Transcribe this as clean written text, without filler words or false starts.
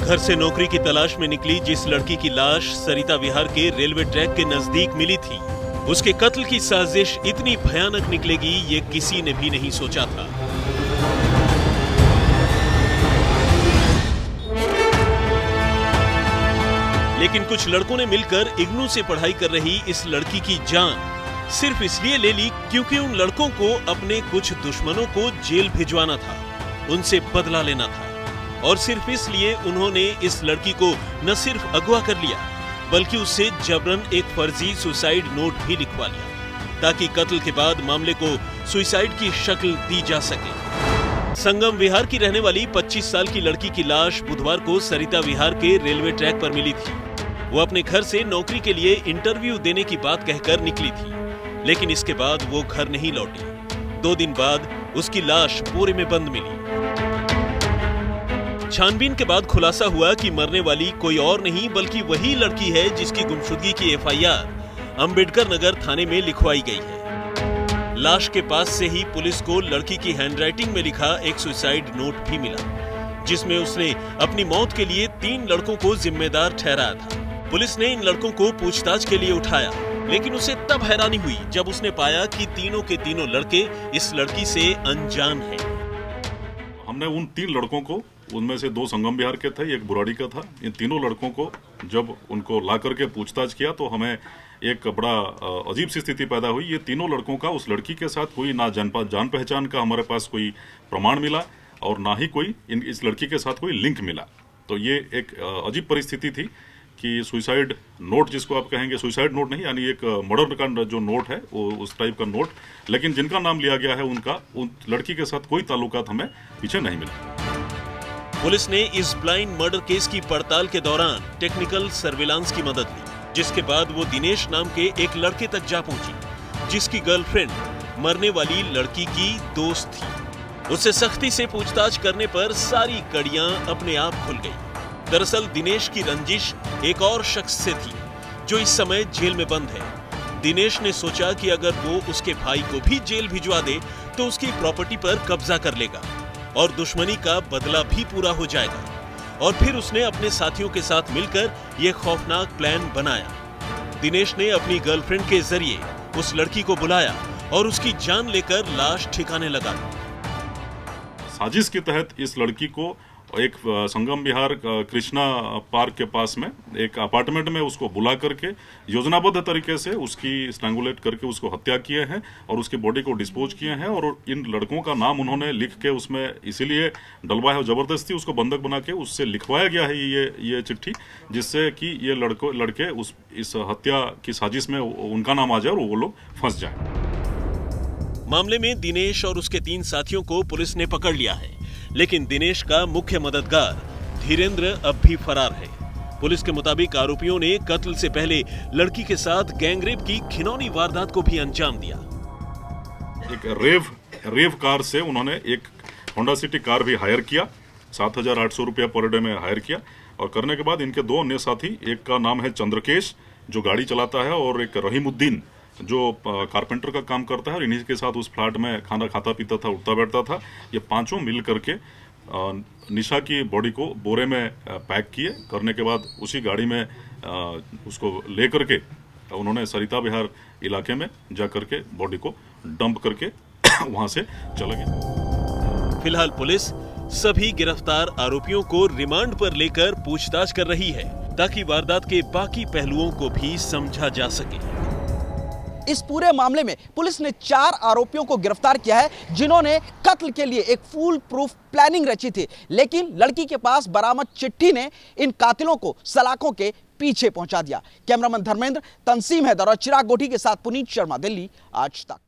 घर से नौकरी की तलाश में निकली जिस लड़की की लाश सरिता विहार के रेलवे ट्रैक के नजदीक मिली थी, उसके कत्ल की साजिश इतनी भयानक निकलेगी ये किसी ने भी नहीं सोचा था। लेकिन कुछ लड़कों ने मिलकर इग्नू से पढ़ाई कर रही इस लड़की की जान सिर्फ इसलिए ले ली क्योंकि उन लड़कों को अपने कुछ दुश्मनों को जेल भिजवाना था, उनसे बदला लेना था। और सिर्फ इसलिए उन्होंने इस लड़की को न सिर्फ अगवा कर लिया बल्कि उससे जबरन एक फर्जी सुसाइड नोट भी लिखवा लिया ताकि कत्ल के बाद मामले को सुसाइड की शक्ल दी जा सके। संगम विहार की रहने वाली 25 साल की लड़की की लाश बुधवार को सरिता विहार के रेलवे ट्रैक पर मिली थी। वो अपने घर से नौकरी के लिए इंटरव्यू देने की बात कहकर निकली थी, लेकिन इसके बाद वो घर नहीं लौटी। 2 दिन बाद उसकी लाश बोरे में बंद मिली। छानबीन के बाद खुलासा हुआ कि मरने वाली कोई और नहीं बल्कि वही लड़की है जिसकी गुमशुदगी की एफआईआर अंबेडकर नगर थाने में लिखवाई गई है। लाश के पास से ही पुलिस को लड़की की हैंडराइटिंग में लिखा एक सुसाइड नोट भी मिला, जिसमें उसने अपनी मौत के लिए 3 लड़कों को जिम्मेदार ठहराया था। पुलिस ने इन लड़कों को पूछताछ के लिए उठाया, लेकिन उसे तब हैरानी हुई जब उसने पाया कि तीनों के तीनों लड़के इस लड़की से अनजान हैं। हमने उन 3 लड़कों को, उनमें से 2 संगम विहार के थे, एक बुराड़ी का था, इन तीनों लड़कों को जब उनको ला करके पूछताछ किया तो हमें एक बड़ा अजीब सी स्थिति पैदा हुई। ये तीनों लड़कों का उस लड़की के साथ कोई ना जान पहचान का हमारे पास कोई प्रमाण मिला और ना ही कोई इस लड़की के साथ कोई लिंक मिला। तो ये एक अजीब परिस्थिति थी कि सुसाइड नोट, जिसको आप कहेंगे सुसाइड नोट नहीं, यानी एक मर्डर का जो नोट है वो उस टाइप का नोट, लेकिन जिनका नाम लिया गया है उनका उन लड़की के साथ कोई ताल्लुकात हमें पीछे नहीं मिला। पुलिस ने इस ब्लाइंड मर्डर केस की पड़ताल के दौरान टेक्निकल सर्विलांस की मदद ली, जिसके बाद वो दिनेश नाम के एक लड़के तक जा पहुंची, जिसकी गर्लफ्रेंड मरने वाली लड़की की दोस्त थी। उससे सख्ती से पूछताछ करने पर सारी कड़ियां अपने आप खुल गई। दरअसल दिनेश की रंजिश एक और शख्स से थी जो इस समय जेल में बंद है। दिनेश ने सोचा कि अगर वो उसके भाई को भी जेल भिजवा दे तो उसकी प्रॉपर्टी पर कब्जा कर लेगा और दुश्मनी का बदला भी पूरा हो जाएगा। और फिर उसने अपने साथियों के साथ मिलकर यह खौफनाक प्लान बनाया। दिनेश ने अपनी गर्लफ्रेंड के जरिए उस लड़की को बुलाया और उसकी जान लेकर लाश ठिकाने लगा। साजिश के तहत इस लड़की को एक संगम विहार कृष्णा पार्क के पास में एक अपार्टमेंट में उसको बुला करके योजनाबद्ध तरीके से उसकी स्ट्रैंगुलेट करके उसको हत्या किए हैं और उसकी बॉडी को डिस्पोज किए हैं। और इन लड़कों का नाम उन्होंने लिख के उसमें इसीलिए डलवाया है, जबरदस्ती उसको बंधक बना के उससे लिखवाया गया है ये चिट्ठी, जिससे कि ये लड़के इस हत्या की साजिश में उनका नाम आ जाए और वो लोग फंस जाए। मामले में दिनेश और उसके 3 साथियों को पुलिस ने पकड़ लिया है, लेकिन दिनेश का मुख्य मददगार धीरेन्द्र अब भी फरार है। पुलिस के मुताबिक आरोपियों ने कत्ल से पहले लड़की के साथ गैंगरेप की घिनौनी वारदात को भी अंजाम दिया। एक रेव कार से उन्होंने एक होंडा सिटी कार भी हायर किया, 7,800 रुपया पर डे में हायर किया। और करने के बाद इनके 2 अन्य साथी, एक का नाम है चंद्रकेश जो गाड़ी चलाता है और एक रहीमुद्दीन जो कारपेंटर का काम करता है और इन्हीं के साथ उस फ्लैट में खाना खाता पीता था, उठता बैठता था। ये 5 मिल करके निशा की बॉडी को बोरे में पैक किए। करने के बाद उसी गाड़ी में उसको ले करके उन्होंने सरिता विहार इलाके में जा करके बॉडी को डंप करके वहां से चले गए। फिलहाल पुलिस सभी गिरफ्तार आरोपियों को रिमांड पर लेकर पूछताछ कर रही है ताकि वारदात के बाकी पहलुओं को भी समझा जा सके। इस पूरे मामले में पुलिस ने 4 आरोपियों को गिरफ्तार किया है जिन्होंने कत्ल के लिए एक फूल प्रूफ प्लानिंग रची थी, लेकिन लड़की के पास बरामद चिट्ठी ने इन कातिलों को सलाखों के पीछे पहुंचा दिया। कैमरामैन धर्मेंद्र, तंसीम हैदर और चिराग गोठी के साथ पुनीत शर्मा, दिल्ली आज तक।